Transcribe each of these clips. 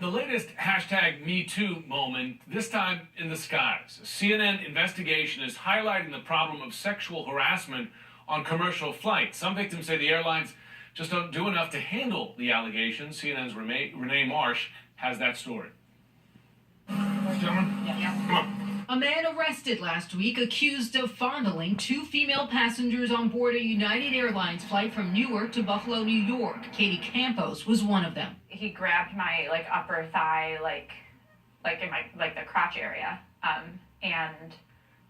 The latest hashtag #MeToo moment, this time in the skies. A CNN investigation is highlighting the problem of sexual harassment on commercial flights. Some victims say the airlines just don't do enough to handle the allegations. CNN's Renee Marsh has that story. Gentlemen, come on. A man arrested last week accused of fondling two female passengers on board a United Airlines flight from Newark to Buffalo, New York. Katie Campos was one of them. He grabbed my upper thigh, in my the crotch area, and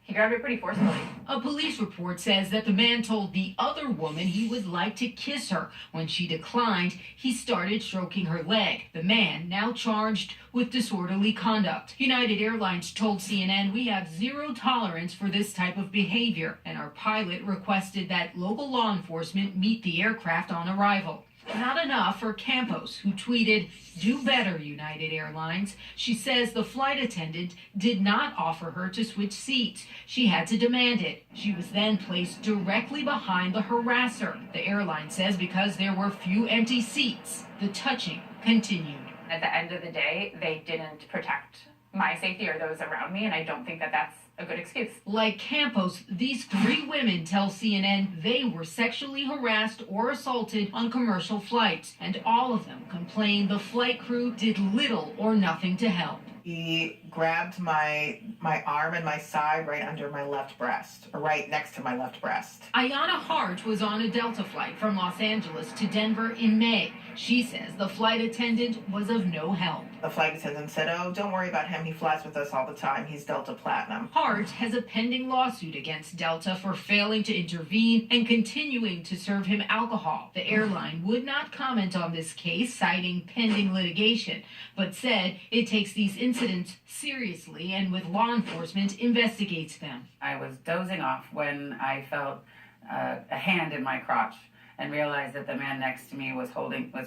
he grabbed it pretty forcefully. A police report says that the man told the other woman he would like to kiss her. When she declined, he started stroking her leg. The man now charged with disorderly conduct. United Airlines told CNN, "We have zero tolerance for this type of behavior," and our pilot requested that local law enforcement meet the aircraft on arrival. Not enough for Campos, who tweeted, "Do better, United Airlines." She says the flight attendant did not offer her to switch seats. She had to demand it. She was then placed directly behind the harasser. The airline says because there were few empty seats, the touching continued. At the end of the day, they didn't protect my safety or those around me, and I don't think that that's a good excuse. Like Campos, these three women tell CNN they were sexually harassed or assaulted on commercial flights, and all of them complain the flight crew did little or nothing to help. He grabbed my arm and my side right under my left breast, or right next to my left breast. Ayana Hart was on a Delta flight from Los Angeles to Denver in May. She says the flight attendant was of no help. The flight attendant said, "Oh, don't worry about him. He flies with us all the time. He's Delta Platinum." Hart has a pending lawsuit against Delta for failing to intervene and continuing to serve him alcohol. The airline would not comment on this case, citing pending litigation, but said it takes these incidents seriously and with law enforcement investigates them. I was dozing off when I felt a hand in my crotch and realized that the man next to me was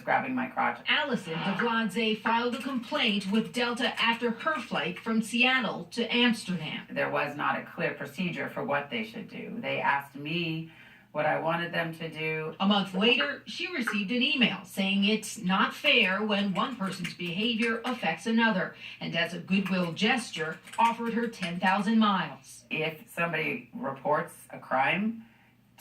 grabbing my crotch. Allison DeVladze filed a complaint with Delta after her flight from Seattle to Amsterdam. There was not a clear procedure for what they should do. They asked me what I wanted them to do. A month later, she received an email saying it's not fair when one person's behavior affects another, and as a goodwill gesture, offered her 10,000 miles. If somebody reports a crime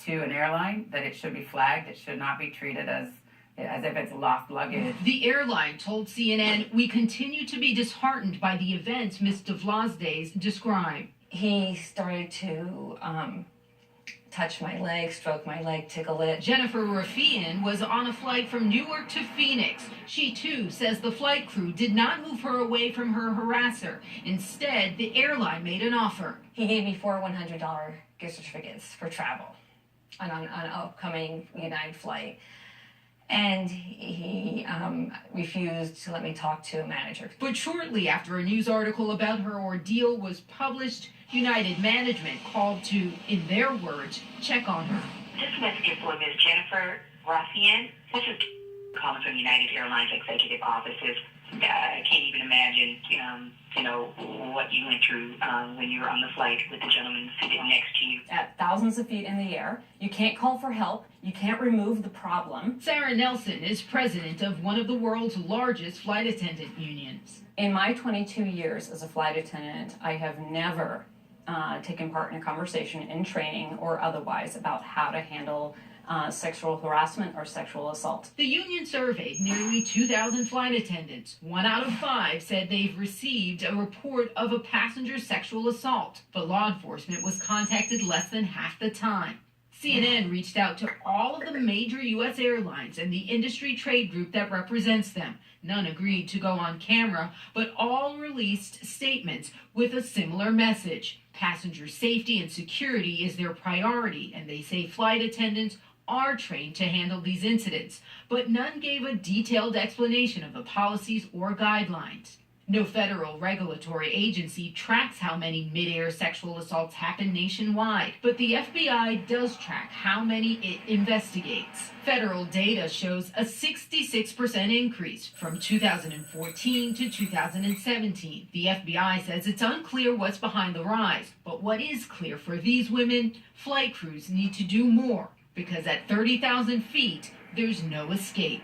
to an airline, that it should be flagged. It should not be treated as if it's lost luggage. The airline told CNN, "We continue to be disheartened by the events Ms. DeVladze described." He started to touch my leg, stroke my leg, tickle it. Jennifer Rafian was on a flight from Newark to Phoenix. She too says the flight crew did not move her away from her harasser. Instead, the airline made an offer. He gave me 4 $100 gift certificates for travel on an upcoming United flight. And he refused to let me talk to a manager. But shortly after a news article about her ordeal was published, United management called to, in their words, check on her. This message is for Ms. Jennifer Rafian. This is calling from United Airlines executive offices. I can't even imagine, what you went through when you were on the flight with the gentleman sitting next to you. At thousands of feet in the air, you can't call for help. You can't remove the problem. Sarah Nelson is president of one of the world's largest flight attendant unions. In my 22 years as a flight attendant, I have never taken part in a conversation in training or otherwise about how to handle sexual harassment or sexual assault. The union surveyed nearly 2,000 flight attendants. 1 out of 5 said they've received a report of a passenger sexual assault, but law enforcement was contacted less than half the time. CNN reached out to all of the major U.S. airlines and the industry trade group that represents them. None agreed to go on camera, but all released statements with a similar message. Passenger safety and security is their priority, and they say flight attendants are trained to handle these incidents, but none gave a detailed explanation of the policies or guidelines. No federal regulatory agency tracks how many mid-air sexual assaults happen nationwide, but the FBI does track how many it investigates. Federal data shows a 66% increase from 2014 to 2017. The FBI says it's unclear what's behind the rise, but what is clear for these women, flight crews need to do more, because at 30,000 feet, there's no escape.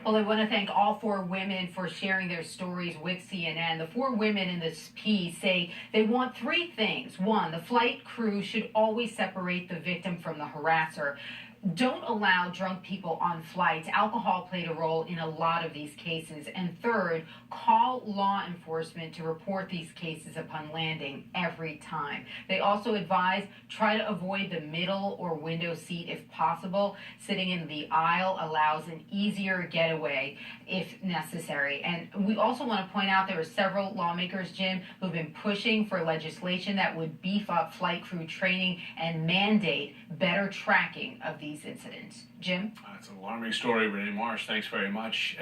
Well, I want to thank all 4 women for sharing their stories with CNN. The 4 women in this piece say they want 3 things. 1, the flight crew should always separate the victim from the harasser. Don't allow drunk people on flights. Alcohol played a role in a lot of these cases. And 3rd, call law enforcement to report these cases upon landing every time. They also advise try to avoid the middle or window seat if possible. Sitting in the aisle allows an easier getaway if necessary. And we also want to point out there are several lawmakers, Jim, who've been pushing for legislation that would beef up flight crew training and mandate better tracking of these incidents. Jim? That's an alarming story, Renee Marsh. Thanks very much.